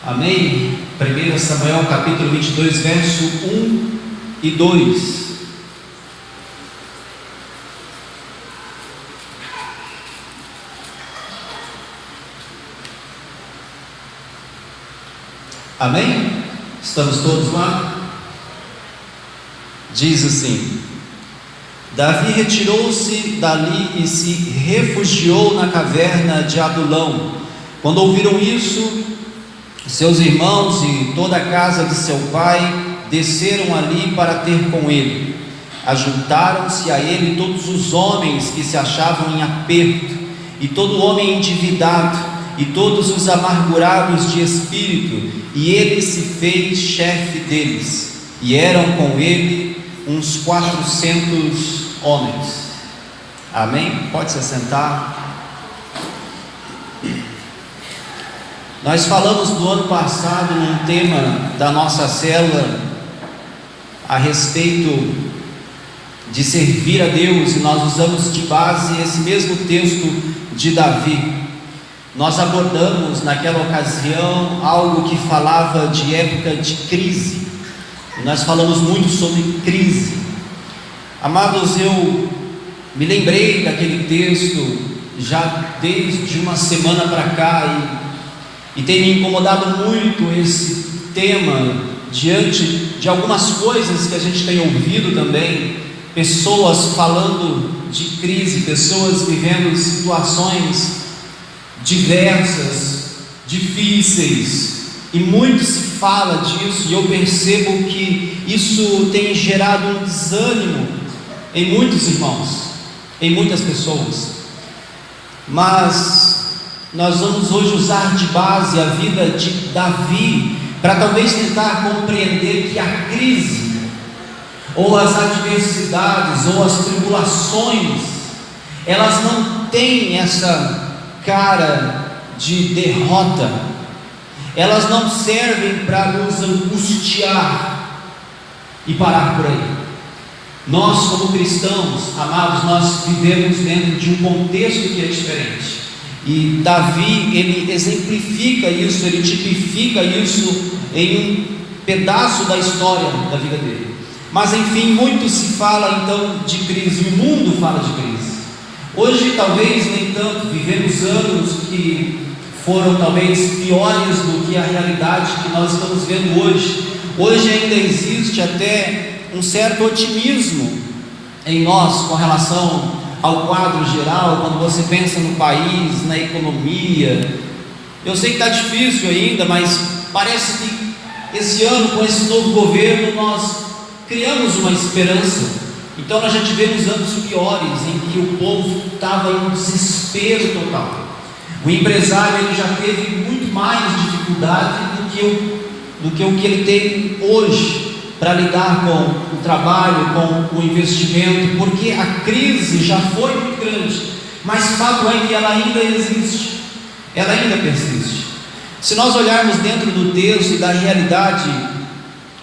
Amém? 1 Samuel capítulo 22, verso 1 e 2. Amém? Estamos todos lá? Diz assim: Davi retirou-se dali e se refugiou na caverna de Adulão. Quando ouviram isso, seus irmãos e toda a casa de seu pai desceram ali para ter com ele. Ajuntaram-se a ele todos os homens que se achavam em aperto, e todo homem endividado, e todos os amargurados de espírito, e ele se fez chefe deles, e eram com ele uns 400 homens. Amém? Pode se assentar. Nós falamos no ano passado, num tema da nossa célula, a respeito de servir a Deus, e nós usamos de base esse mesmo texto de Davi. Nós abordamos naquela ocasião algo que falava de época de crise. Nós falamos muito sobre crise. Amados, eu me lembrei daquele texto já desde uma semana para cá, e tem me incomodado muito esse tema diante de algumas coisas que a gente tem ouvido também, pessoas falando de crise, pessoas vivendo situações diversas, difíceis, e muito se fala disso, e eu percebo que isso tem gerado um desânimo em muitos irmãos, em muitas pessoas. Mas nós vamos hoje usar de base a vida de Davi, para talvez tentar compreender que a crise, ou as adversidades, ou as tribulações, elas não têm essa cara de derrota, elas não servem para nos angustiar e parar por aí. Nós, como cristãos, amados, nós vivemos dentro de um contexto que é diferente, e Davi, ele exemplifica isso, ele tipifica isso em um pedaço da história da vida dele. Mas enfim, muito se fala então de crise, o mundo fala de crise. Hoje talvez nem tanto, vivemos anos que foram talvez piores do que a realidade que nós estamos vendo hoje. Hoje ainda existe até um certo otimismo em nós com relação ao quadro geral, quando você pensa no país, na economia. Eu sei que está difícil ainda, mas parece que esse ano, com esse novo governo, nós criamos uma esperança. Então nós já tivemos anos piores, em que o povo estava em um desespero total. O empresário, ele já teve muito mais dificuldade do que o que ele tem hoje para lidar com o trabalho, com o investimento, porque a crise já foi muito grande, mas fato é que ela ainda existe, ela ainda persiste. Se nós olharmos dentro do texto e da realidade,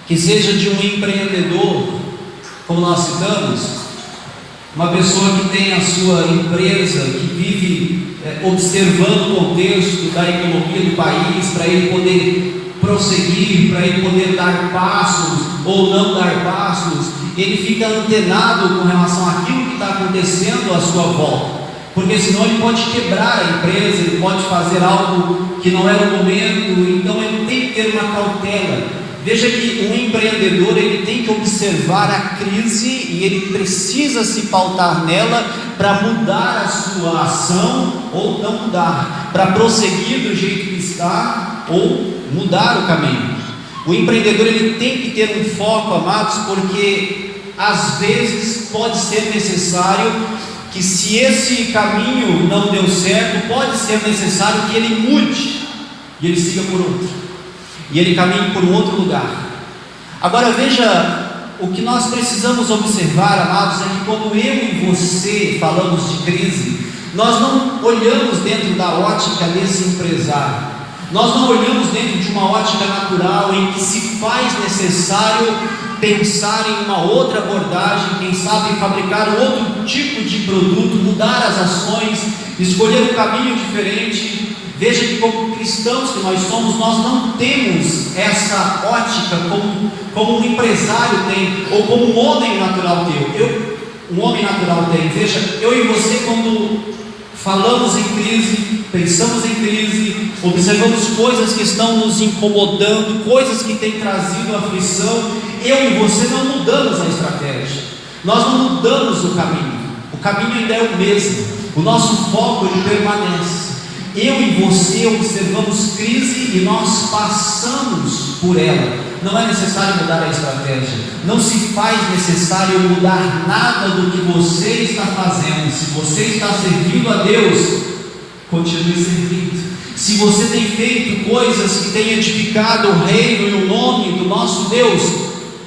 que seja de um empreendedor, como nós citamos, uma pessoa que tem a sua empresa, que vive observando o contexto da economia do país, para ele poder prosseguir, para ele poder dar passos ou não dar passos, ele fica antenado com relação àquilo que está acontecendo à sua volta, porque senão ele pode quebrar a empresa, ele pode fazer algo que não é o momento. Então ele tem que ter uma cautela. Veja que um empreendedor, ele tem que observar a crise e ele precisa se pautar nela para mudar a sua ação ou não mudar, para prosseguir do jeito que está ou mudar o caminho. O empreendedor, ele tem que ter um foco, amados, porque às vezes pode ser necessário que, se esse caminho não deu certo, pode ser necessário que ele mude e ele siga por outro, e ele caminhe por um outro lugar. Agora veja, o que nós precisamos observar, amados, é que quando eu e você falamos de crise, nós não olhamos dentro da ótica desse empresário, nós não olhamos dentro de uma ótica natural em que se faz necessário pensar em uma outra abordagem, quem sabe fabricar outro tipo de produto, mudar as ações, escolher um caminho diferente. Veja que como cristãos que nós somos, nós não temos essa ótica como um empresário tem, ou como um homem natural tem. Um homem natural tem. Veja, eu e você, quando falamos em crise, pensamos em crise, observamos coisas que estão nos incomodando, coisas que têm trazido aflição, eu e você não mudamos a estratégia, nós não mudamos o caminho ainda é o mesmo, o nosso foco ele permanece. Eu e você observamos crise e nós passamos por ela. Não é necessário mudar a estratégia, não se faz necessário mudar nada do que você está fazendo. Se você está servindo a Deus, continue servindo. Se você tem feito coisas que têm edificado o reino e o nome do nosso Deus,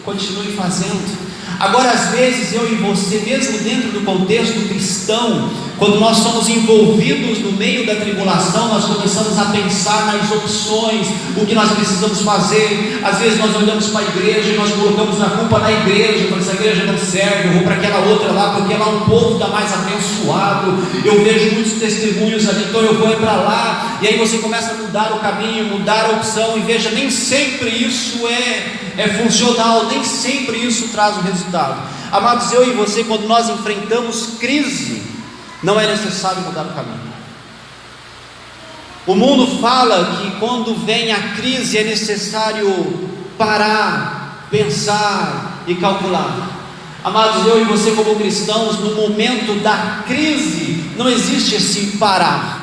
continue fazendo. Agora, às vezes, eu e você, mesmo dentro do contexto cristão, quando nós somos envolvidos no meio da tribulação, nós começamos a pensar nas opções, o que nós precisamos fazer. Às vezes nós olhamos para a igreja e nós colocamos a culpa na igreja, falamos, essa igreja não serve, eu vou para aquela outra lá, porque lá o povo está mais abençoado, eu vejo muitos testemunhos ali, então eu vou para lá. E aí você começa a mudar o caminho, mudar a opção, e veja, nem sempre isso é funcional, nem sempre isso traz o resultado. Amados, eu e você, quando nós enfrentamos crise, não é necessário mudar o caminho. O mundo fala que quando vem a crise é necessário parar, pensar e calcular. Amados, eu e você como cristãos, no momento da crise, não existe esse parar.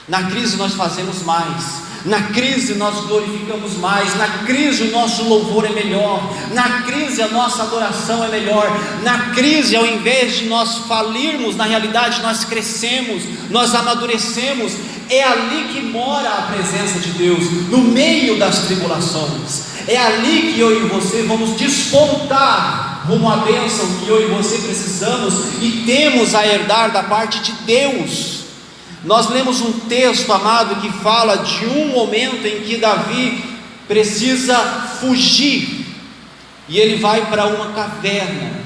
Na crise nós fazemos mais, na crise nós glorificamos mais, na crise o nosso louvor é melhor, na crise a nossa adoração é melhor, na crise, ao invés de nós falirmos, na realidade nós crescemos, nós amadurecemos. É ali que mora a presença de Deus, no meio das tribulações. É ali que eu e você vamos despontar rumo à bênção que eu e você precisamos e temos a herdar da parte de Deus. Nós lemos um texto, amado, que fala de um momento em que Davi precisa fugir, e ele vai para uma caverna.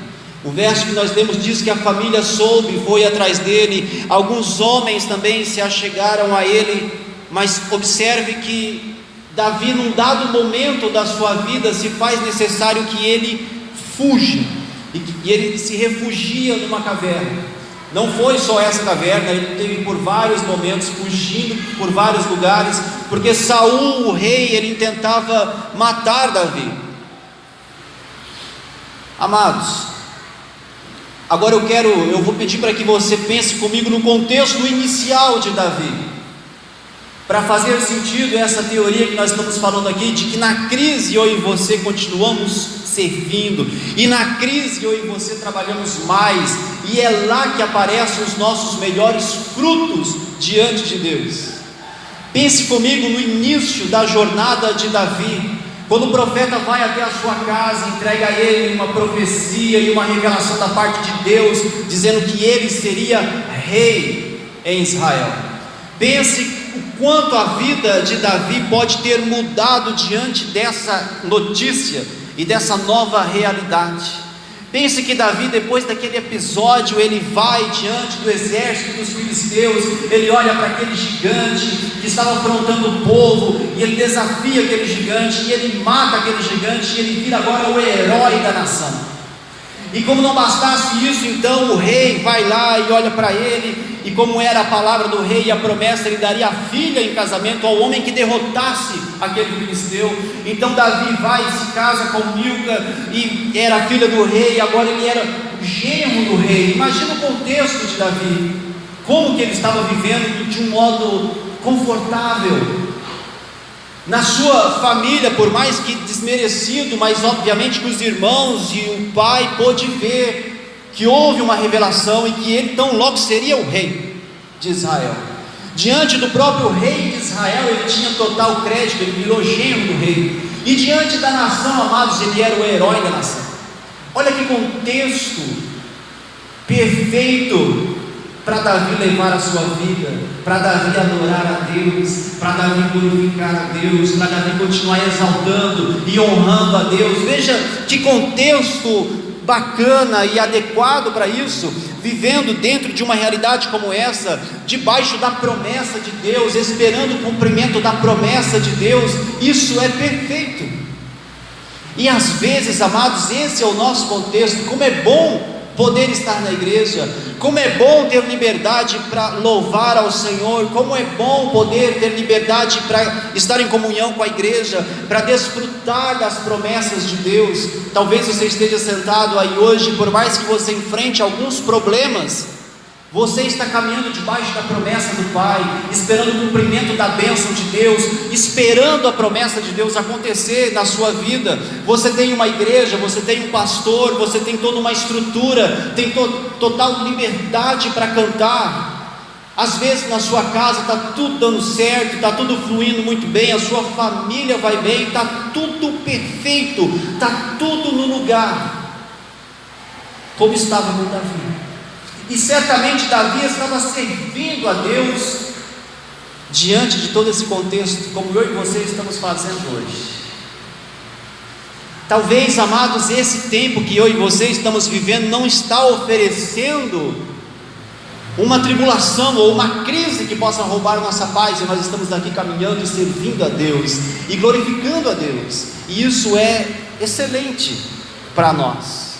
O verso que nós lemos diz que a família soube e foi atrás dele, alguns homens também se achegaram a ele, mas observe que Davi, num dado momento da sua vida, se faz necessário que ele fuja, e ele se refugia numa caverna. Não foi só essa caverna, ele teve por vários momentos fugindo por vários lugares, porque Saul, o rei, ele tentava matar Davi. Amados, agora eu vou pedir para que você pense comigo no contexto inicial de Davi, para fazer sentido essa teoria que nós estamos falando aqui, de que na crise eu e você continuamos servindo, e na crise eu e você trabalhamos mais, e é lá que aparecem os nossos melhores frutos diante de Deus. Pense comigo no início da jornada de Davi, quando o profeta vai até a sua casa, entrega a ele uma profecia e uma revelação da parte de Deus, dizendo que ele seria rei em Israel. Pense o quanto a vida de Davi pode ter mudado diante dessa notícia e dessa nova realidade. Pense que Davi, depois daquele episódio, ele vai diante do exército dos filisteus, ele olha para aquele gigante que estava afrontando o povo, e ele desafia aquele gigante, e ele mata aquele gigante, e ele vira agora o herói da nação. E como não bastasse isso, então o rei vai lá e olha para ele, e como era a palavra do rei e a promessa, ele daria a filha em casamento ao homem que derrotasse aquele filisteu. Então Davi vai e se casa com Milca, e era a filha do rei, e agora ele era o genro do rei. Imagina o contexto de Davi, como que ele estava vivendo de um modo confortável. Na sua família, por mais que desmerecido, mas obviamente que os irmãos e o pai pôde ver que houve uma revelação e que ele tão logo seria o rei de Israel. Diante do próprio rei de Israel, ele tinha total crédito, ele virou genro do rei. E diante da nação, amados, ele era o herói da nação. Olha que contexto perfeito para Davi levar a sua vida, para Davi adorar a Deus, para Davi glorificar a Deus, para Davi continuar exaltando e honrando a Deus. Veja que contexto bacana e adequado para isso, vivendo dentro de uma realidade como essa, debaixo da promessa de Deus, esperando o cumprimento da promessa de Deus, isso é perfeito. E às vezes, amados, esse é o nosso contexto. Como é bom poder estar na igreja, como é bom ter liberdade para louvar ao Senhor, como é bom poder ter liberdade para estar em comunhão com a igreja, para desfrutar das promessas de Deus. Talvez você esteja sentado aí hoje, por mais que você enfrente alguns problemas, você está caminhando debaixo da promessa do Pai, esperando o cumprimento da bênção de Deus, esperando a promessa de Deus acontecer na sua vida. Você tem uma igreja, você tem um pastor, você tem toda uma estrutura, tem total liberdade para cantar. Às vezes na sua casa está tudo dando certo, está tudo fluindo muito bem, a sua família vai bem, está tudo perfeito, está tudo no lugar, como estava com Davi. E certamente Davi estava servindo a Deus diante de todo esse contexto, como eu e você estamos fazendo hoje. Talvez, amados, esse tempo que eu e você estamos vivendo não está oferecendo uma tribulação ou uma crise que possa roubar a nossa paz, e nós estamos aqui caminhando e servindo a Deus e glorificando a Deus, e isso é excelente para nós.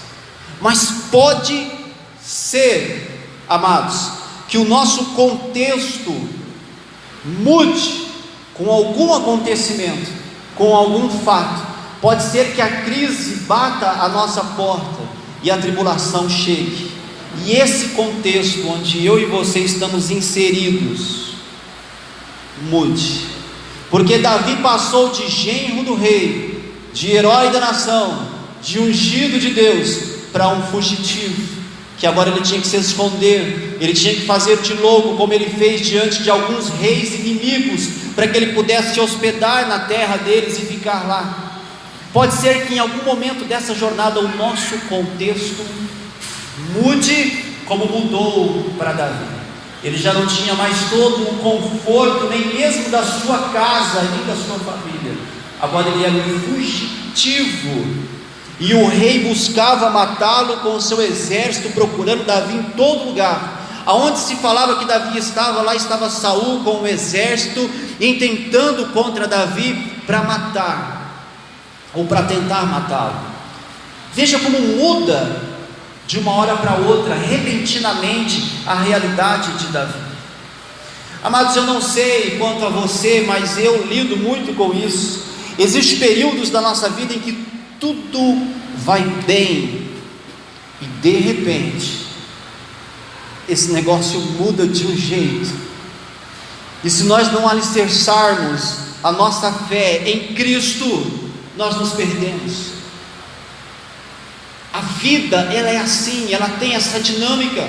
Mas pode ser, amados, que o nosso contexto mude com algum acontecimento, com algum fato. Pode ser que a crise bata a nossa porta e a tribulação chegue, e esse contexto onde eu e você estamos inseridos mude, porque Davi passou de genro do rei, de herói da nação, de ungido de Deus, para um fugitivo, que agora ele tinha que se esconder, ele tinha que fazer de louco, como ele fez diante de alguns reis inimigos, para que ele pudesse se hospedar na terra deles e ficar lá. Pode ser que em algum momento dessa jornada o nosso contexto mude, como mudou para Davi. Ele já não tinha mais todo o conforto, nem mesmo da sua casa, nem da sua família. Agora ele era um fugitivo, e o rei buscava matá-lo com o seu exército, procurando Davi em todo lugar. Aonde se falava que Davi estava, lá estava Saul com o exército, intentando contra Davi para matar, ou para tentar matá-lo. Veja como muda de uma hora para outra, repentinamente, a realidade de Davi. Amados, eu não sei quanto a você, mas eu lido muito com isso. Existem períodos da nossa vida em que tudo vai bem, e de repente esse negócio muda de um jeito, e se nós não alicerçarmos a nossa fé em Cristo, nós nos perdemos. A vida, ela é assim, ela tem essa dinâmica,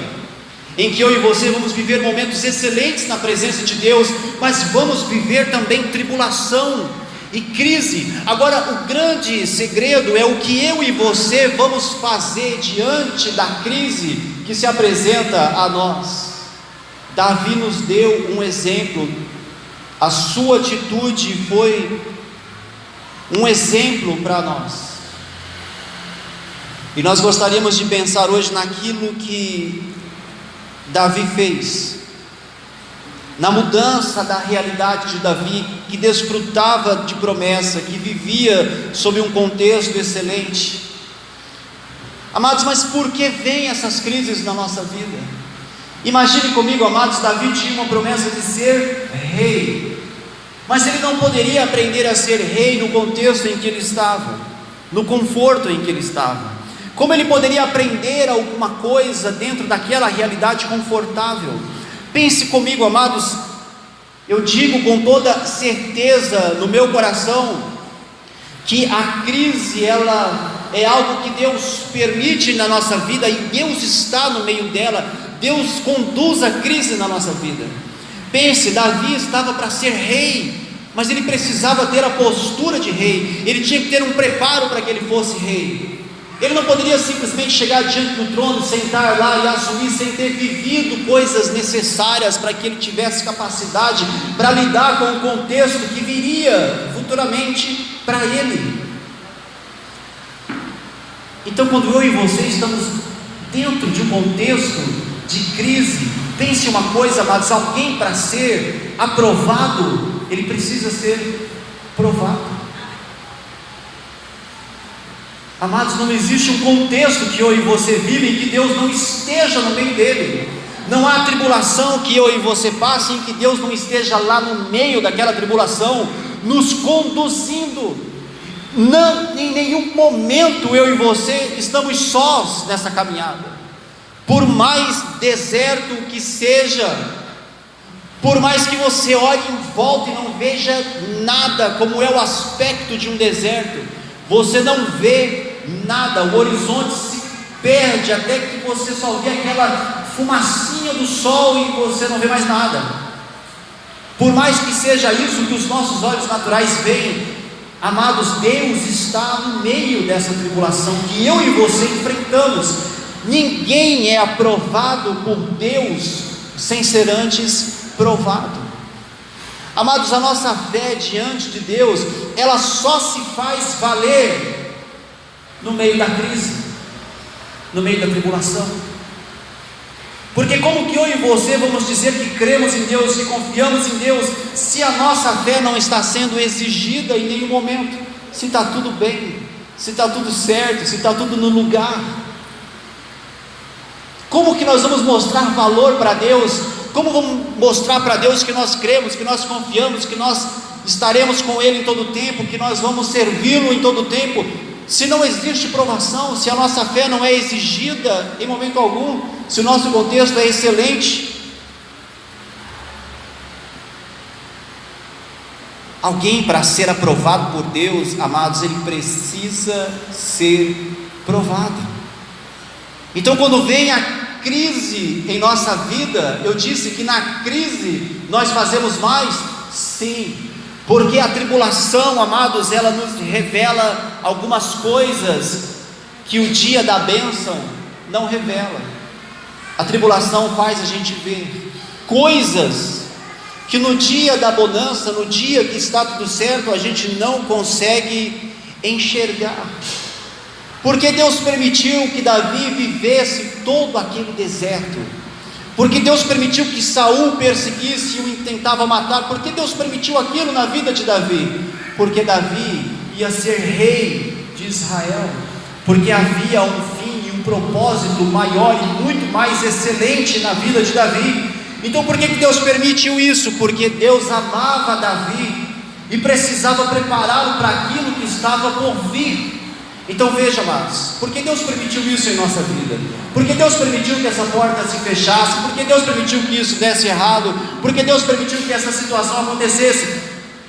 em que eu e você vamos viver momentos excelentes na presença de Deus, mas vamos viver também tribulação e crise. Agora, o grande segredo é o que eu e você vamos fazer diante da crise que se apresenta a nós. Davi nos deu um exemplo, a sua atitude foi um exemplo para nós, e nós gostaríamos de pensar hoje naquilo que Davi fez, na mudança da realidade de Davi, que desfrutava de promessa, que vivia sob um contexto excelente. Amados, mas por que vêm essas crises na nossa vida? Imagine comigo, amados, Davi tinha uma promessa de ser rei, mas ele não poderia aprender a ser rei no contexto em que ele estava, no conforto em que ele estava. Como ele poderia aprender alguma coisa dentro daquela realidade confortável? Pense comigo, amados, eu digo com toda certeza no meu coração, que a crise, ela é algo que Deus permite na nossa vida, e Deus está no meio dela. Deus conduz a crise na nossa vida. Pense, Davi estava para ser rei, mas ele precisava ter a postura de rei, ele tinha que ter um preparo para que ele fosse rei. Ele não poderia simplesmente chegar diante do trono, sentar lá e assumir sem ter vivido coisas necessárias para que ele tivesse capacidade para lidar com o contexto que viria futuramente para ele. E Então, quando eu e você estamos dentro de um contexto de crise, pense uma coisa, amados: alguém, para ser aprovado, ele precisa ser provado. Amados, não existe um contexto que eu e você vivem que Deus não esteja no meio dele. Não há tribulação que eu e você passem que Deus não esteja lá no meio daquela tribulação, nos conduzindo. Não, em nenhum momento eu e você estamos sós nessa caminhada. Por mais deserto que seja, por mais que você olhe em volta e não veja nada, como é o aspecto de um deserto, você não vê nada, o horizonte se perde até que você só vê aquela fumacinha do sol e você não vê mais nada. Por mais que seja isso que os nossos olhos naturais veem, amados, Deus está no meio dessa tribulação que eu e você enfrentamos. Ninguém é aprovado por Deus sem ser antes provado. Amados, a nossa fé diante de Deus, ela só se faz valer no meio da crise, no meio da tribulação. Porque como que eu e você vamos dizer que cremos em Deus, que confiamos em Deus, se a nossa fé não está sendo exigida em nenhum momento? Se está tudo bem, se está tudo certo, se está tudo no lugar. Como que nós vamos mostrar valor para Deus? Como vamos mostrar para Deus que nós cremos, que nós confiamos, que nós estaremos com Ele em todo o tempo, que nós vamos servi-lo em todo o tempo, se não existe provação, se a nossa fé não é exigida em momento algum, se o nosso contexto é excelente? Alguém, para ser aprovado por Deus, amados, ele precisa ser provado. Então, quando vem a crise em nossa vida, eu disse que na crise nós fazemos mais? Sim, porque a tribulação, amados, ela nos revela algumas coisas que o dia da bênção não revela. A tribulação faz a gente ver coisas que no dia da bonança, no dia que está tudo certo, a gente não consegue enxergar. Porque Deus permitiu que Davi vivesse todo aquele deserto? Porque Deus permitiu que Saul perseguisse e o tentava matar? Porque Deus permitiu aquilo na vida de Davi? Porque Davi ia ser rei de Israel, porque havia um fim e um propósito maior e muito mais excelente na vida de Davi. Então por que Deus permitiu isso? Porque Deus amava Davi e precisava prepará-lo para aquilo que estava por vir. Então veja, amados, por que Deus permitiu isso em nossa vida? Por que Deus permitiu que essa porta se fechasse? Por que Deus permitiu que isso desse errado? Por que Deus permitiu que essa situação acontecesse?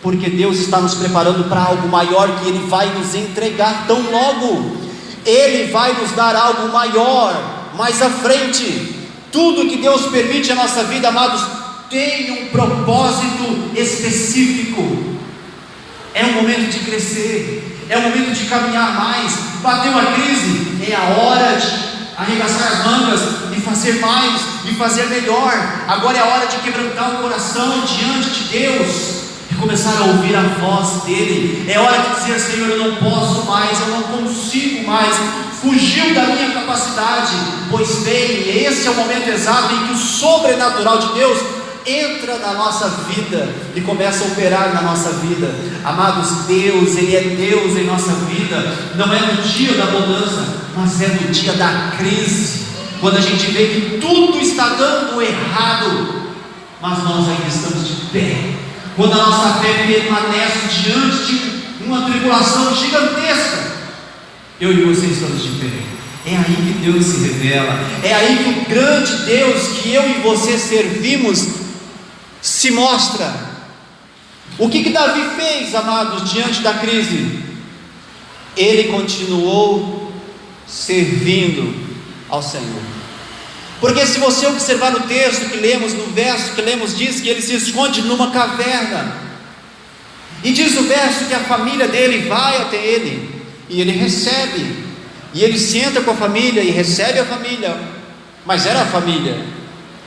Porque Deus está nos preparando para algo maior que Ele vai nos entregar tão logo. Ele vai nos dar algo maior mais à frente. Tudo que Deus permite à nossa vida, amados, tem um propósito específico. É um momento de crescer, é um momento de caminhar mais. Bateu a crise, é a hora de arregaçar as mangas e fazer mais, e fazer melhor. Agora é a hora de quebrantar o coração diante de Deus e começar a ouvir a voz dele. É hora de dizer: Senhor, eu não posso mais, eu não consigo mais, fugiu da minha capacidade. Pois bem, esse é o momento exato em que o sobrenatural de Deus entra na nossa vida e começa a operar na nossa vida. Amados, Deus, Ele é Deus em nossa vida. Não é no dia da bonança, mas é no dia da crise, quando a gente vê que tudo está dando errado, mas nós ainda estamos de pé. Quando a nossa fé permanece diante de uma tribulação gigantesca, eu e você estamos de pé. É aí que Deus se revela. É aí que o grande Deus que eu e você servimos se mostra. O que Davi fez, amados, diante da crise? Ele continuou servindo ao Senhor. Porque se você observar no texto que lemos, no verso que lemos, diz que ele se esconde numa caverna. E diz o verso que a família dele vai até ele, e ele recebe, e ele senta com a família e recebe a família. Mas era a família.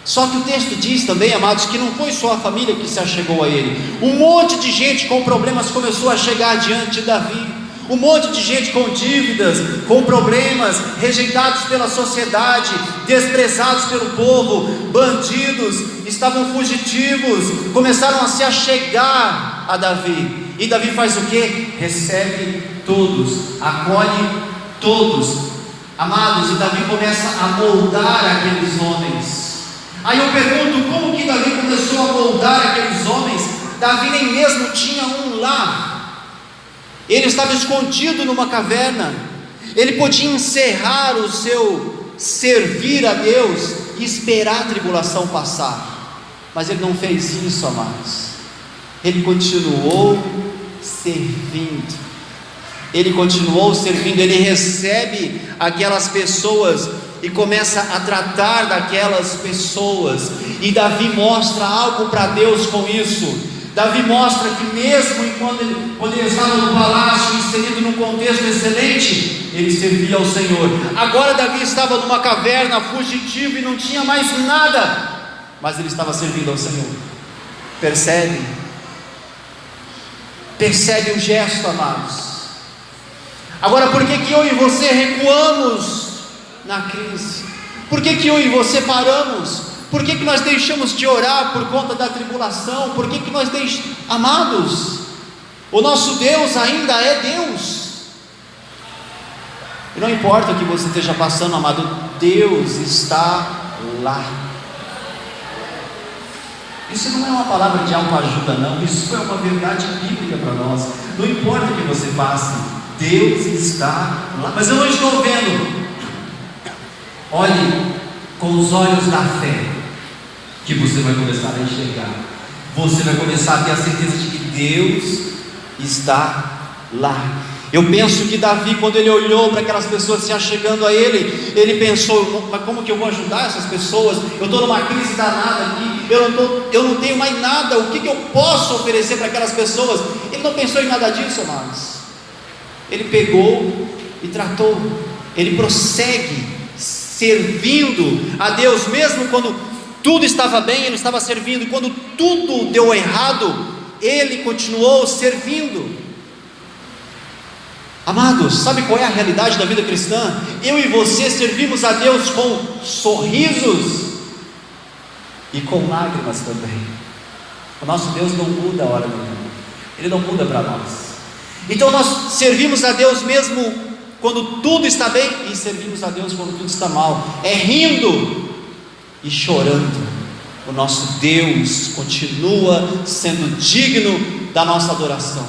Só que o texto diz também, amados, que não foi só a família que se achegou a ele. Um monte de gente com problemas começou a chegar diante de Davi. Um monte de gente com dívidas, com problemas, rejeitados pela sociedade, desprezados pelo povo, bandidos, estavam fugitivos, começaram a se achegar a Davi. E Davi faz o quê? Recebe todos, acolhe todos. Amados, e Davi começa a moldar aqueles homens. Aí eu pergunto, como que Davi começou a moldar aqueles homens? Davi nem mesmo tinha um lar. Ele estava escondido numa caverna. Ele podia encerrar o seu servir a Deus e esperar a tribulação passar, mas ele não fez isso, amados. Ele continuou servindo. Ele recebe aquelas pessoas e começa a tratar daquelas pessoas. E Davi mostra algo para Deus com isso. Davi mostra que mesmo quando ele estava no palácio, inserido num contexto excelente, ele servia ao Senhor. Agora Davi estava numa caverna, fugitivo, e não tinha mais nada, mas ele estava servindo ao Senhor. Percebe o gesto, amados? Agora, por que eu e você recuamos na crise? Por que eu e você paramos? Por que nós deixamos de orar por conta da tribulação? Por que nós deixamos? Amados, o nosso Deus ainda é Deus. E não importa o que você esteja passando, amado, Deus está lá. Isso não é uma palavra de autoajuda, não. Isso é uma verdade bíblica para nós. Não importa o que você passe, Deus está lá. Mas eu não estou vendo. Olhe com os olhos da fé, que você vai começar a enxergar. Você vai começar a ter a certeza de que Deus está lá. Eu penso que Davi, quando ele olhou para aquelas pessoas se achegando a ele, ele pensou: mas como que eu vou ajudar essas pessoas? Eu estou numa crise danada aqui, eu não tenho mais nada, o que eu posso oferecer para aquelas pessoas? Ele não pensou em nada disso, amados. Ele pegou e tratou. Ele prossegue servindo a Deus, mesmo quando tudo estava bem, ele estava servindo, e quando tudo deu errado, ele continuou servindo. Amados, sabe qual é a realidade da vida cristã? Eu e você servimos a Deus com sorrisos e com lágrimas também. O nosso Deus não muda a hora nenhuma, Ele não muda para nós. Então nós servimos a Deus mesmo quando tudo está bem, e servimos a Deus quando tudo está mal. É rindo e chorando. O nosso Deus continua sendo digno da nossa adoração.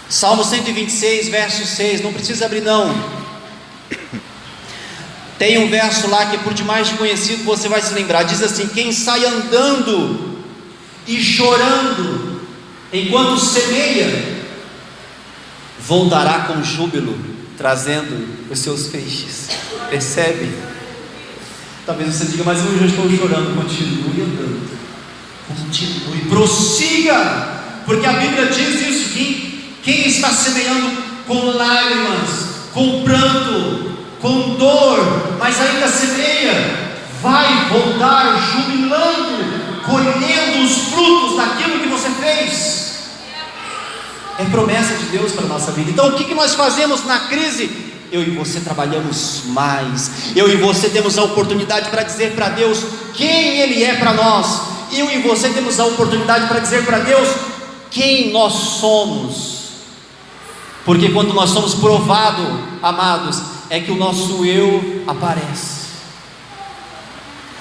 Salmo 126, verso 6, não precisa abrir não. Tem um verso lá que por demais conhecido você vai se lembrar. Diz assim: quem sai andando e chorando enquanto semeia, voltará com júbilo, trazendo os seus feixes. Percebe? Talvez você diga: mas eu já estou chorando. Continue andando, continue, prossiga, porque a Bíblia diz isso, que quem está semeando com lágrimas, com pranto, com dor, mas ainda semeia, vai voltar jubilando, colhendo os frutos daquilo que você fez. É promessa de Deus para a nossa vida. Então o que nós fazemos na crise? Eu e você trabalhamos mais. Eu e você temos a oportunidade para dizer para Deus quem Ele é para nós. Eu e você temos a oportunidade para dizer para Deus quem nós somos. Porque quando nós somos provados, amados, é que o nosso eu aparece.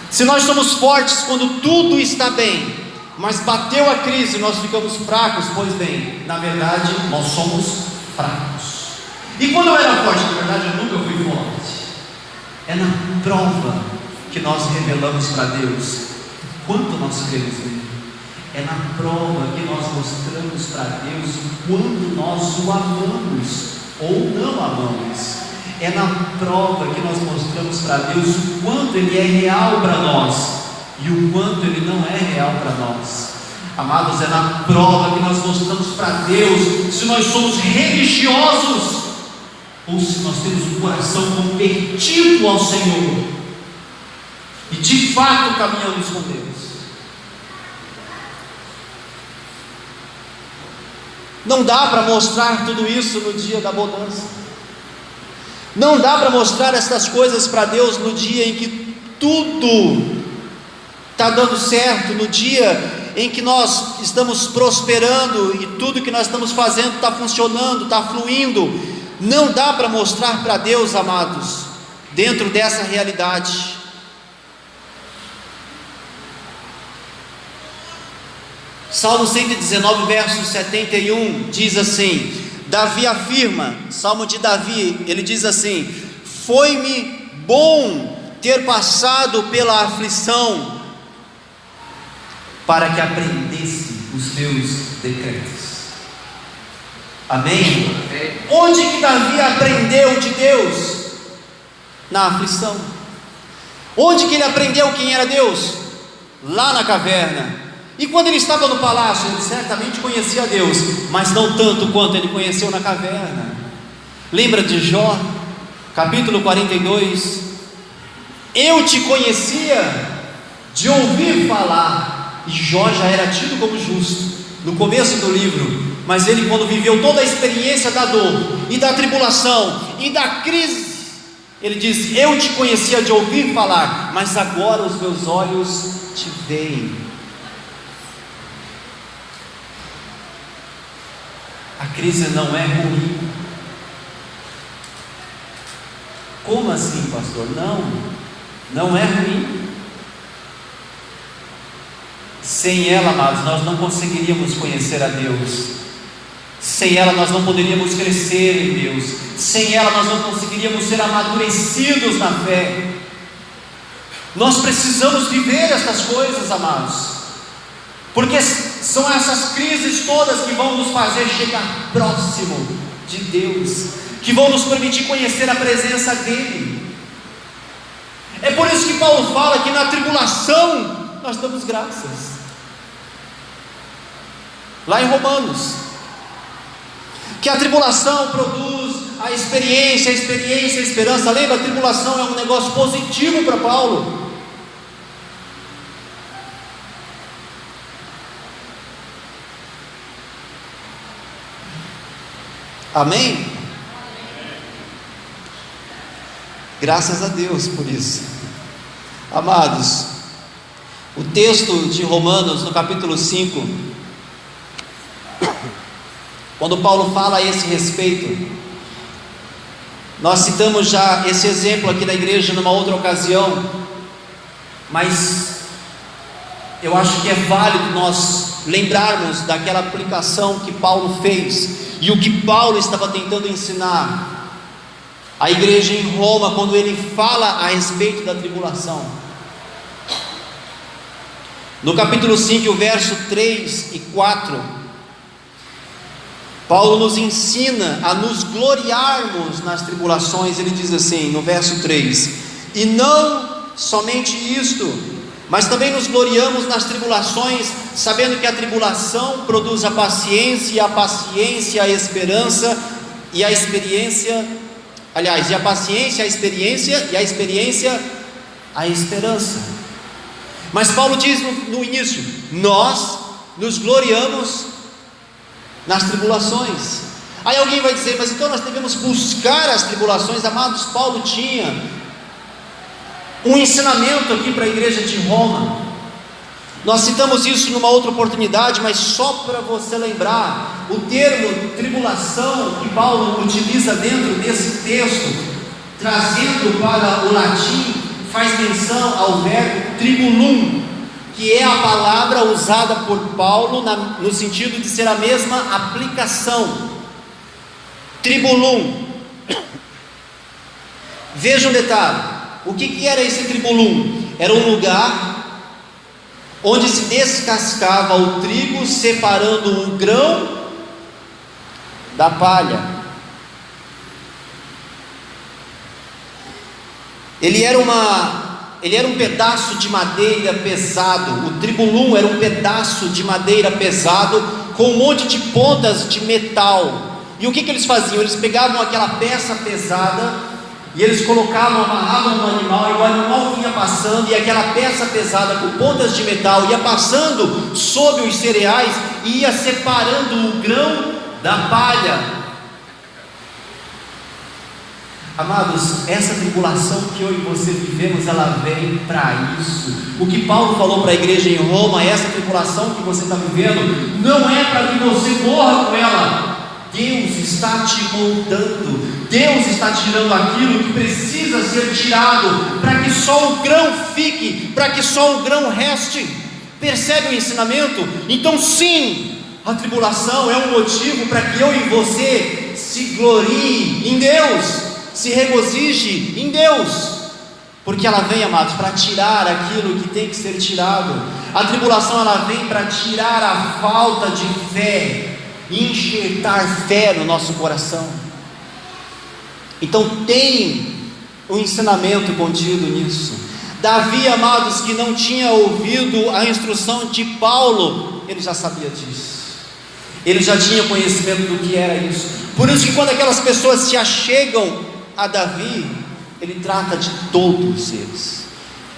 Se nós somos fortes quando tudo está bem, mas bateu a crise, nós ficamos fracos, pois bem, na verdade, nós somos fracos. E quando eu era forte, na verdade, eu nunca fui forte. É na prova que nós revelamos para Deus quanto nós cremos nele. É na prova que nós mostramos para Deus o quanto nós o amamos ou não amamos. É na prova que nós mostramos para Deus o quanto Ele é real para nós e o quanto Ele não é real para nós. Amados, é na prova que nós mostramos para Deus se nós somos religiosos ou se nós temos um coração convertido ao Senhor e de fato caminhamos com Deus. Não dá para mostrar tudo isso no dia da bonança. Não dá para mostrar essas coisas para Deus no dia em que tudo está dando certo, no dia em que nós estamos prosperando e tudo que nós estamos fazendo está funcionando, está fluindo. Não dá para mostrar para Deus, amados, dentro dessa realidade. Salmo 119, verso 71 diz assim: Davi afirma, Salmo de Davi, ele diz assim: foi-me bom ter passado pela aflição, para que aprendesse os teus decretos. Amém? Onde que Davi aprendeu de Deus? Na aflição. Onde que ele aprendeu quem era Deus? Lá na caverna. E quando ele estava no palácio, ele certamente conhecia Deus, mas não tanto quanto ele conheceu na caverna. Lembra de Jó, capítulo 42? Eu te conhecia de ouvir falar, e Jó já era tido como justo no começo do livro, mas ele, quando viveu toda a experiência da dor e da tribulação e da crise, ele diz: eu te conhecia de ouvir falar, mas agora os meus olhos te veem. A crise não é ruim. Como assim, pastor? Não é ruim. Sem ela, amados, nós não conseguiríamos conhecer a Deus. Sem ela nós não poderíamos crescer em Deus. Sem ela nós não conseguiríamos ser amadurecidos na fé. Nós precisamos viver essas coisas, amados, porque são essas crises todas que vão nos fazer chegar próximo de Deus, que vão nos permitir conhecer a presença dEle. É por isso que Paulo fala que na tribulação nós damos graças. Lá em Romanos, que a tribulação produz a experiência, a esperança. Lembra? A tribulação é um negócio positivo para Paulo. Amém? Graças a Deus por isso. Amados, o texto de Romanos, no capítulo 5, quando Paulo fala a esse respeito, nós citamos já esse exemplo aqui na igreja numa outra ocasião, mas eu acho que é válido nós lembrarmos daquela aplicação que Paulo fez e o que Paulo estava tentando ensinar à igreja em Roma, quando ele fala a respeito da tribulação. No capítulo 5, o verso 3 e 4, Paulo nos ensina a nos gloriarmos nas tribulações. Ele diz assim, no verso 3: e não somente isto, mas também nos gloriamos nas tribulações, sabendo que a tribulação produz a paciência, e a paciência a esperança, e a experiência, e a paciência a experiência, e a experiência a esperança. Mas Paulo diz no início: nós nos gloriamos nas tribulações. Aí alguém vai dizer: mas então nós devemos buscar as tribulações. Amados, Paulo tinha um ensinamento aqui para a igreja de Roma. Nós citamos isso numa outra oportunidade, mas só para você lembrar, o termo tribulação que Paulo utiliza dentro desse texto, trazendo para o latim, faz menção ao verbo tribulum, que é a palavra usada por Paulo no sentido de ser a mesma aplicação. Tribulum. Veja um detalhe. O que era esse tribulum? Era um lugar onde se descascava o trigo, separando o grão da palha. Ele era um pedaço de madeira pesado. O tribulum era um pedaço de madeira pesado com um monte de pontas de metal. E o que eles faziam? Eles pegavam aquela peça pesada e eles colocavam, amarravam no animal, e o animal vinha passando, e aquela peça pesada com pontas de metal ia passando sobre os cereais e ia separando o grão da palha. Amados, essa tribulação que eu e você vivemos, ela vem para isso. O que Paulo falou para a igreja em Roma, essa tribulação que você está vivendo, não é para que você morra com ela. Deus está te moldando, Deus está tirando aquilo que precisa ser tirado, para que só o grão fique, para que só o grão reste. Percebe o ensinamento? Então sim, a tribulação é um motivo para que eu e você se glorie em Deus, se regozije em Deus, porque ela vem, amados, para tirar aquilo que tem que ser tirado. A tribulação, ela vem para tirar a falta de fé, enxertar fé no nosso coração. Então tem um ensinamento contido nisso. Davi, amados, que não tinha ouvido a instrução de Paulo, ele já sabia disso, ele já tinha conhecimento do que era isso. Por isso que quando aquelas pessoas se achegam a Davi, ele trata de todos eles,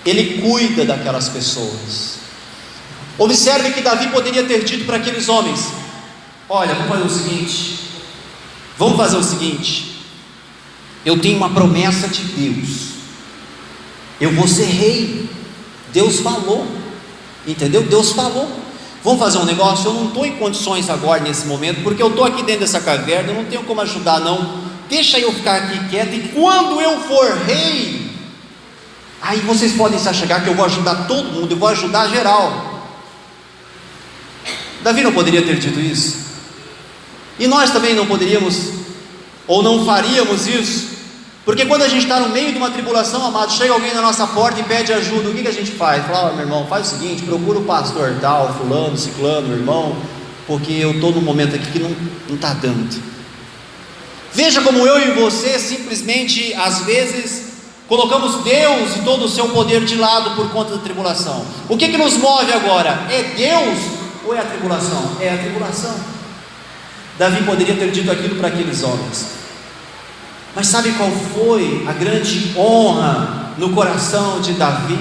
ele cuida daquelas pessoas. Observe que Davi poderia ter dito para aqueles homens: olha, vamos fazer o seguinte, eu tenho uma promessa de Deus, eu vou ser rei, Deus falou, entendeu? Deus falou, vamos fazer um negócio, eu não estou em condições agora nesse momento, porque eu estou aqui dentro dessa caverna, eu não tenho como ajudar não, deixa eu ficar aqui quieto, e quando eu for rei, aí vocês podem se achegar que eu vou ajudar todo mundo, eu vou ajudar geral. Davi não poderia ter dito isso? E nós também não poderíamos, ou não faríamos isso, porque quando a gente está no meio de uma tribulação, amado, chega alguém na nossa porta e pede ajuda, o que a gente faz? Fala: meu irmão, faz o seguinte, procura o pastor tal, fulano, ciclano, irmão, porque eu estou num momento aqui que não está dando. Veja como eu e você simplesmente, às vezes, colocamos Deus e todo o seu poder de lado por conta da tribulação. O que nos move agora? É Deus ou é a tribulação? É a tribulação. Davi poderia ter dito aquilo para aqueles homens, mas sabe qual foi a grande honra no coração de Davi?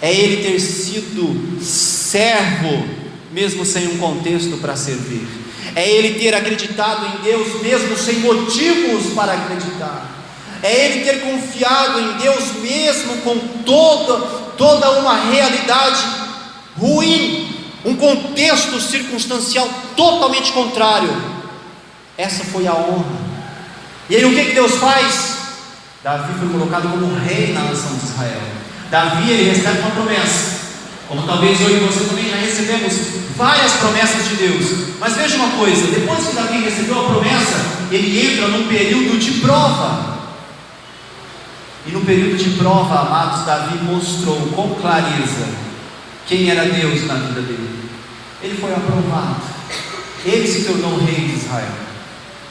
É ele ter sido servo, mesmo sem um contexto para servir. É ele ter acreditado em Deus, mesmo sem motivos para acreditar. É ele ter confiado em Deus, mesmo com toda uma realidade ruim, um contexto circunstancial totalmente contrário. Essa foi a honra. E aí o que Deus faz? Davi foi colocado como rei na nação de Israel. Davi, ele recebe uma promessa, como talvez eu e você também já recebemos várias promessas de Deus. Mas veja uma coisa, depois que Davi recebeu a promessa, ele entra num período de prova. E no período de prova, amados, Davi mostrou com clareza quem era Deus na vida dele. Ele foi aprovado, ele se tornou rei de Israel.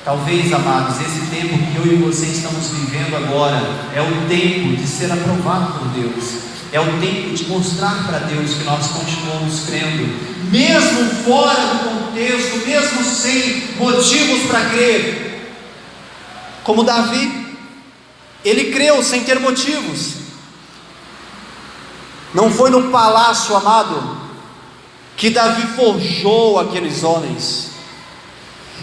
Talvez, amados, esse tempo que eu e você estamos vivendo agora é o tempo de ser aprovado por Deus, é o tempo de mostrar para Deus que nós continuamos crendo, mesmo fora do contexto, mesmo sem motivos para crer. Como Davi, ele creu sem ter motivos. Não foi no palácio, amado, que Davi forjou aqueles homens.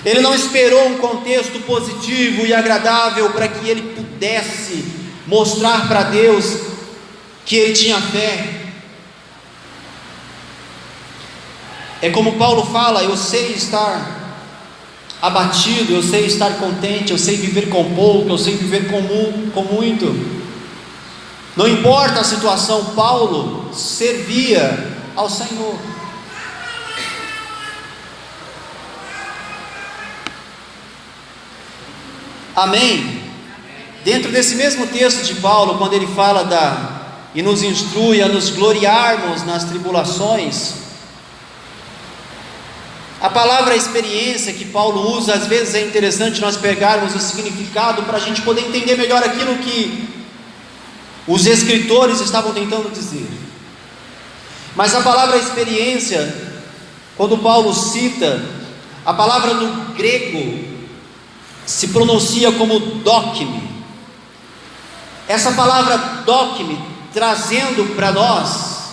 Ele não esperou um contexto positivo e agradável para que ele pudesse mostrar para Deus que ele tinha fé. É como Paulo fala: eu sei estar abatido, eu sei estar contente, eu sei viver com pouco, eu sei viver com muito. Não importa a situação, Paulo servia ao Senhor. Amém? Dentro desse mesmo texto de Paulo, quando ele fala e nos instrui a nos gloriarmos nas tribulações, a palavra experiência que Paulo usa, às vezes é interessante nós pegarmos o significado para a gente poder entender melhor aquilo que os escritores estavam tentando dizer. Mas a palavra experiência, quando Paulo cita, a palavra no grego se pronuncia como dokme. Essa palavra dokme, trazendo para nós,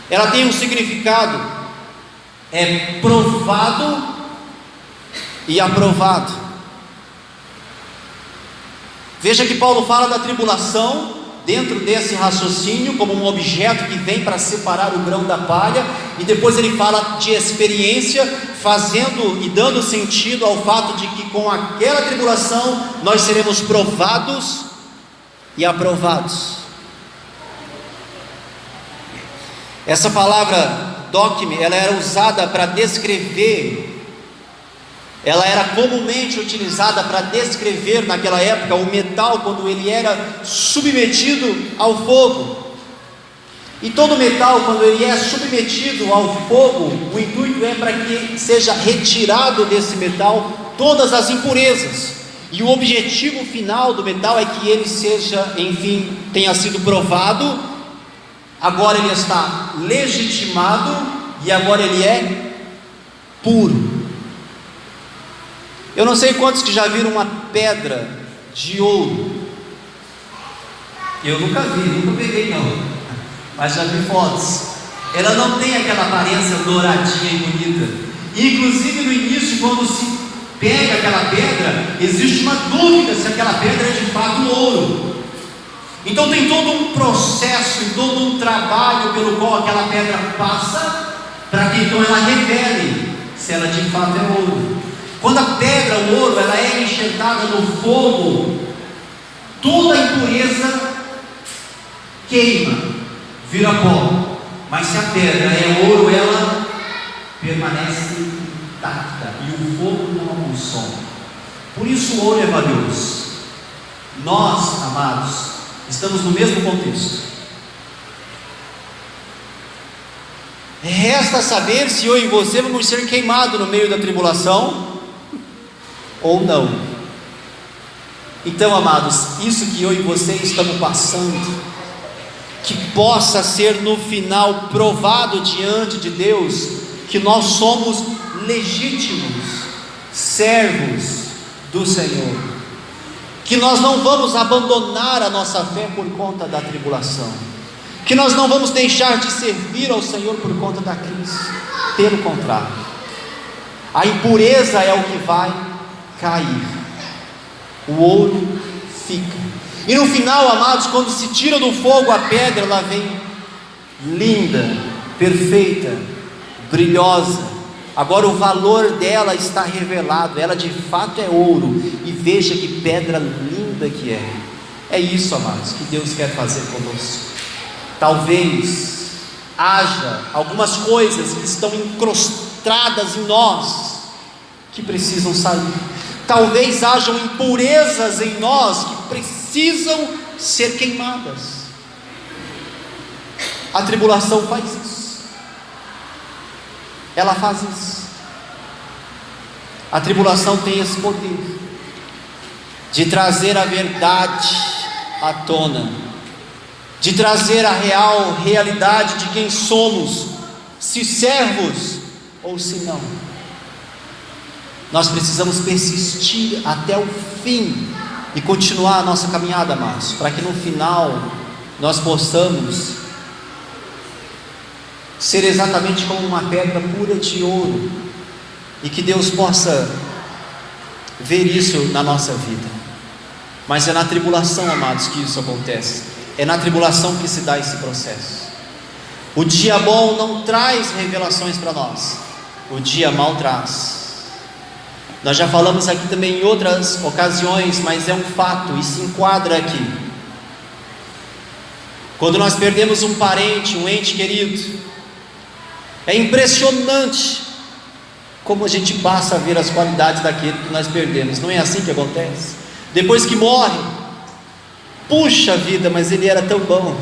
ela tem um significado: é provado e aprovado. Veja que Paulo fala da tribulação dentro desse raciocínio como um objeto que vem para separar o grão da palha, e depois ele fala de experiência, fazendo e dando sentido ao fato de que com aquela tribulação nós seremos provados e aprovados. Essa palavra docme, ela era usada para descrever, ela era comumente utilizada para descrever naquela época o metal quando ele era submetido ao fogo. E todo metal, quando ele é submetido ao fogo, o intuito é para que seja retirado desse metal todas as impurezas. E o objetivo final do metal é que ele seja, enfim, tenha sido provado. Agora ele está legitimado e agora ele é puro. Eu não sei quantos que já viram uma pedra de ouro. Eu nunca vi, nunca peguei não, mas já vi fotos. Ela não tem aquela aparência douradinha e bonita. Inclusive no início, quando se pega aquela pedra, existe uma dúvida se aquela pedra é de fato ouro. Então tem todo um processo e todo um trabalho pelo qual aquela pedra passa, para que então ela revele se ela de fato é ouro. Quando a pedra, o ouro, ela é enxertada no fogo, toda a impureza queima, vira pó. Mas se a pedra é ouro, ela permanece intacta e o fogo não a consome. Por isso o ouro é valioso. Nós, amados, estamos no mesmo contexto. Resta saber se eu e você vamos ser queimados no meio da tribulação ou não. Então, amados, isso que eu e você estamos passando, que possa ser no final provado diante de Deus que nós somos legítimos servos do Senhor, que nós não vamos abandonar a nossa fé por conta da tribulação, que nós não vamos deixar de servir ao Senhor por conta da crise. Pelo contrário, a impureza é o que vai cair, o ouro fica. E no final, amados, quando se tira do fogo a pedra, ela vem linda, perfeita, brilhosa. Agora o valor dela está revelado, ela de fato é ouro. E veja que pedra linda que é. É isso, amados, que Deus quer fazer conosco. Talvez haja algumas coisas que estão incrustadas em nós, que precisam sair. Talvez hajam impurezas em nós que precisam ser queimadas. A tribulação faz isso. Ela faz isso. A tribulação tem esse poder de trazer a verdade à tona, de trazer a realidade de quem somos, se servos ou se não. Nós precisamos persistir até o fim e continuar a nossa caminhada, amados, para que no final nós possamos ser exatamente como uma pedra pura de ouro, e que Deus possa ver isso na nossa vida. Mas é na tribulação, amados, que isso acontece. É na tribulação que se dá esse processo. O dia bom não traz revelações para nós, o dia mau traz. Nós já falamos aqui também em outras ocasiões, mas é um fato e se enquadra aqui. Quando nós perdemos um parente, um ente querido, é impressionante como a gente passa a ver as qualidades daquele que nós perdemos. Não é assim que acontece? Depois que morre, puxa vida, mas ele era tão bom,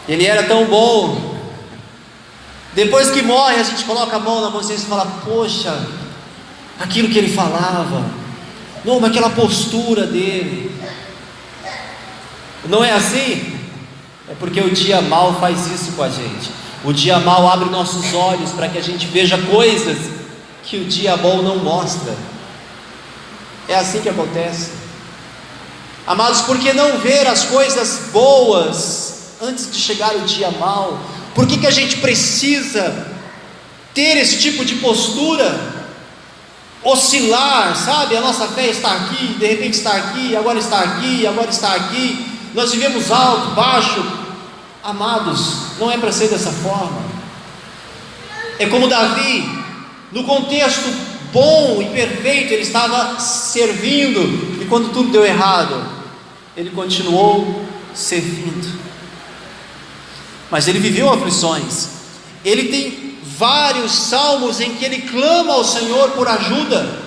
ele era tão bom. Depois que morre, a gente coloca a mão na consciência e fala: poxa, aquilo que ele falava, não, mas aquela postura dele. Não é assim? É porque o dia mau faz isso com a gente. O dia mau abre nossos olhos para que a gente veja coisas que o dia bom não mostra. É assim que acontece. Amados, por que não ver as coisas boas antes de chegar o dia mau? Por que a gente precisa ter esse tipo de postura, oscilar, sabe? A nossa fé está aqui, de repente está aqui, agora está aqui, agora está aqui. Nós vivemos alto, baixo. Amados, não é para ser dessa forma. É como Davi, no contexto bom e perfeito, ele estava servindo, e quando tudo deu errado, ele continuou servindo. Mas ele viveu aflições. Ele tem vários salmos em que ele clama ao Senhor por ajuda.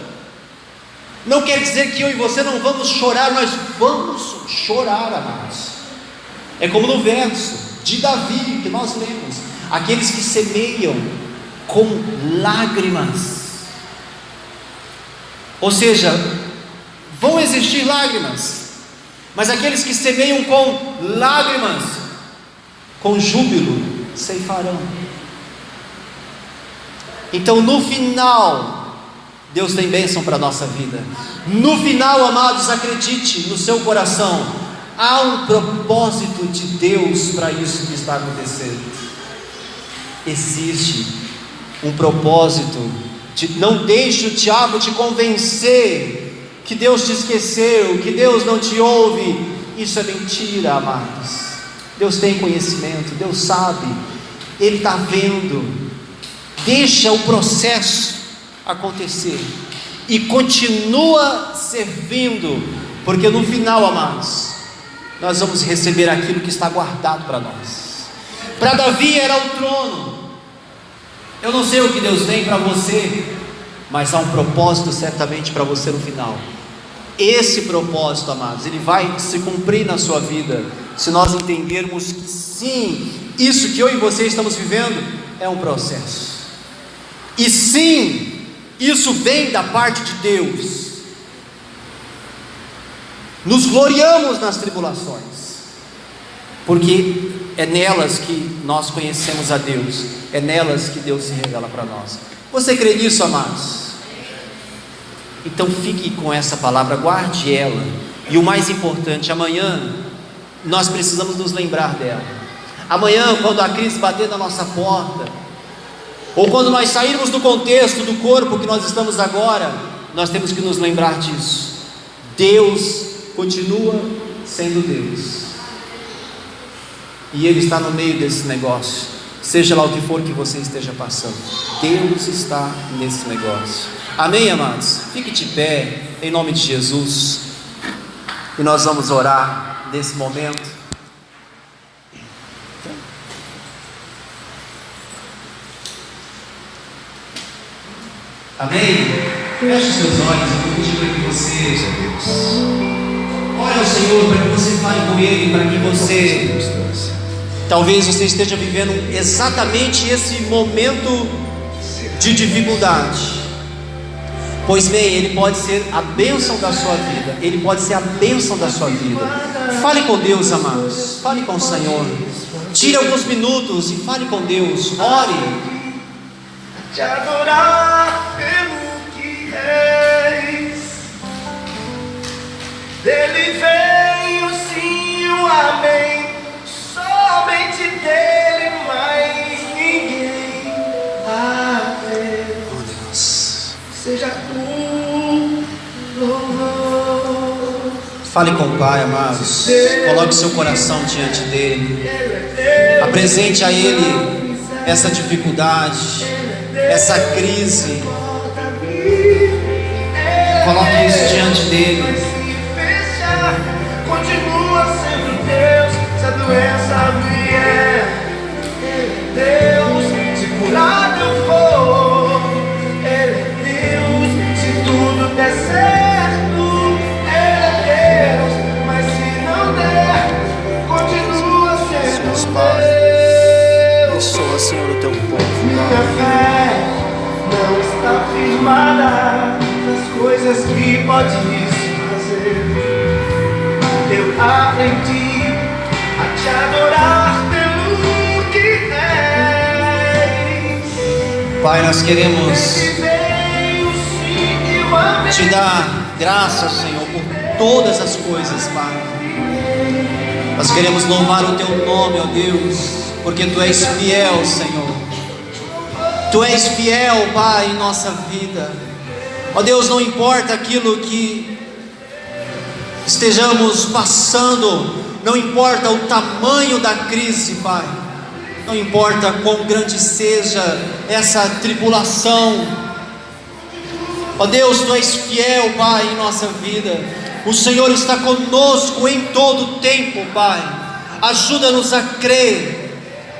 Não quer dizer que eu e você não vamos chorar, nós vamos chorar, amados. É como no verso de Davi que nós lemos: aqueles que semeiam com lágrimas. Ou seja, vão existir lágrimas, mas aqueles que semeiam com lágrimas, com júbilo ceifarão. Então, no final, Deus tem bênção para a nossa vida. No final, amados, acredite no seu coração, há um propósito de Deus para isso que está acontecendo. Existe um propósito. Não deixe o diabo te convencer que Deus te esqueceu, que Deus não te ouve. Isso é mentira, amados. Deus tem conhecimento, Deus sabe, Ele está vendo. Deixa o processo acontecer e continua servindo, porque no final, amados, nós vamos receber aquilo que está guardado para nós. Para Davi era o trono. Eu não sei o que Deus tem para você, mas há um propósito certamente para você no final. Esse propósito, amados, ele vai se cumprir na sua vida, se nós entendermos que sim, isso que eu e você estamos vivendo é um processo. E sim, isso vem da parte de Deus. Nos gloriamos nas tribulações, porque é nelas que nós conhecemos a Deus, é nelas que Deus se revela para nós. Você crê nisso, amados? Então fique com essa palavra, guarde ela. E o mais importante, amanhã nós precisamos nos lembrar dela. Amanhã, quando a crise bater na nossa porta, ou quando nós sairmos do contexto do corpo que nós estamos agora, nós temos que nos lembrar disso. Deus continua sendo Deus, e Ele está no meio desse negócio, seja lá o que for que você esteja passando. Deus está nesse negócio. Amém, amados? Fique de pé, em nome de Jesus, e nós vamos orar nesse momento. Amém? Feche os seus olhos, eu vou pedir para que você ore ao Senhor, para que você fale com Ele, para que você, talvez você esteja vivendo exatamente esse momento de dificuldade. Pois bem, Ele pode ser a bênção da sua vida, Ele pode ser a bênção da sua vida. Fale com Deus, amados, fale com o Senhor. Tire alguns minutos e fale com Deus, ore. Te adorar pelo que és, dele veio sim o amém, somente dele mais ninguém. Amém. Oh Deus, seja tu louvor. fale com o Pai, amados. Coloque seu coração diante dele, apresente a Ele essa dificuldade, essa crise. Coloque isso diante dele. Continua sendo Deus. Se a doença vier, Deus. Se curado eu for, Ele é Deus. Se tudo der certo, Ele é Deus. Mas se não der, continua sendo Deus. Abençoa, Senhor, o teu povo. Minha fé não está firmada nas coisas que podes fazer. Eu aprendi a te adorar pelo que és. Pai, nós queremos te dar graças, Senhor, por todas as coisas, Pai. Nós queremos louvar o teu nome, ó Deus, porque tu és fiel, Senhor. Tu és fiel, Pai, em nossa vida. Ó Deus, não importa aquilo que estejamos passando, não importa o tamanho da crise, Pai, não importa quão grande seja essa tribulação, ó Deus, Tu és fiel, Pai, em nossa vida. O Senhor está conosco em todo o tempo, Pai. Ajuda-nos a crer,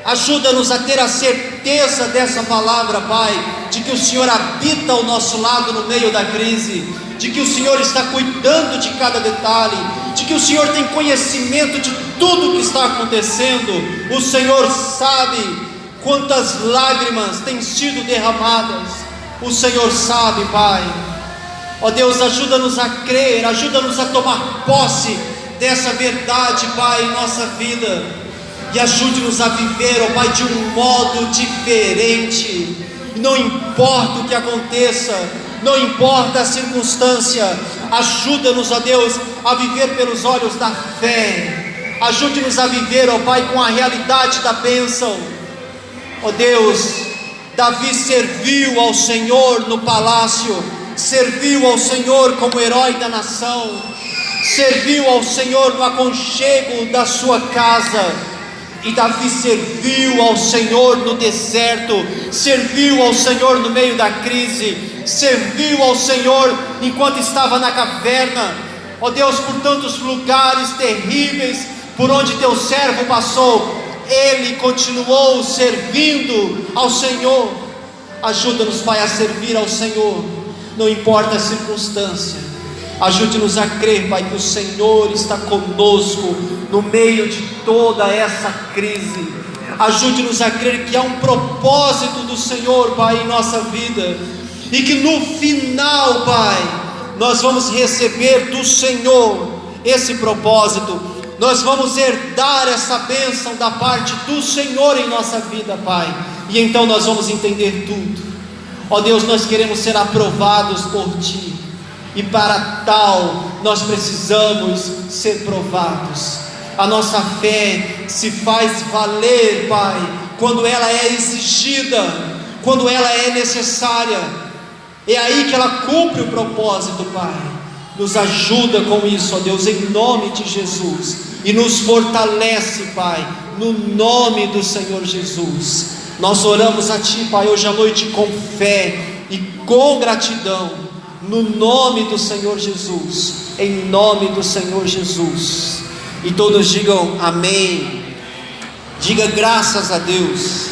ajuda-nos a ter a certeza dessa palavra, Pai, de que o Senhor habita ao nosso lado no meio da crise, de que o Senhor está cuidando de cada detalhe, de que o Senhor tem conhecimento de tudo que está acontecendo. O Senhor sabe quantas lágrimas têm sido derramadas, o Senhor sabe, Pai. Ó Deus, ajuda-nos a crer, ajuda-nos a tomar posse dessa verdade, Pai, em nossa vida. E ajude-nos a viver, ó Pai, de um modo diferente. Não importa o que aconteça, não importa a circunstância, ajuda-nos, ó Deus, a viver pelos olhos da fé. Ajude-nos a viver, ó Pai, com a realidade da bênção. Ó Deus, Davi serviu ao Senhor no palácio, serviu ao Senhor como herói da nação, serviu ao Senhor no aconchego da sua casa. E Davi serviu ao Senhor no deserto, serviu ao Senhor no meio da crise, serviu ao Senhor enquanto estava na caverna. Ó Deus, por tantos lugares terríveis por onde teu servo passou, ele continuou servindo ao Senhor. Ajuda-nos, Pai, a servir ao Senhor, não importa a circunstância. Ajude-nos a crer, Pai, que o Senhor está conosco no meio de toda essa crise. Ajude-nos a crer que há um propósito do Senhor, Pai, em nossa vida, e que no final, Pai, nós vamos receber do Senhor esse propósito. Nós vamos herdar essa bênção da parte do Senhor em nossa vida, Pai, e então nós vamos entender tudo. Ó Deus, nós queremos ser aprovados por Ti, e para tal nós precisamos ser provados. A nossa fé se faz valer, Pai, quando ela é exigida, quando ela é necessária. É aí que ela cumpre o propósito, Pai. Nos ajuda com isso, ó Deus, em nome de Jesus, e nos fortalece, Pai, no nome do Senhor Jesus. Nós oramos a Ti, Pai, hoje à noite com fé e com gratidão, no nome do Senhor Jesus, em nome do Senhor Jesus. E todos digam amém. Diga graças a Deus.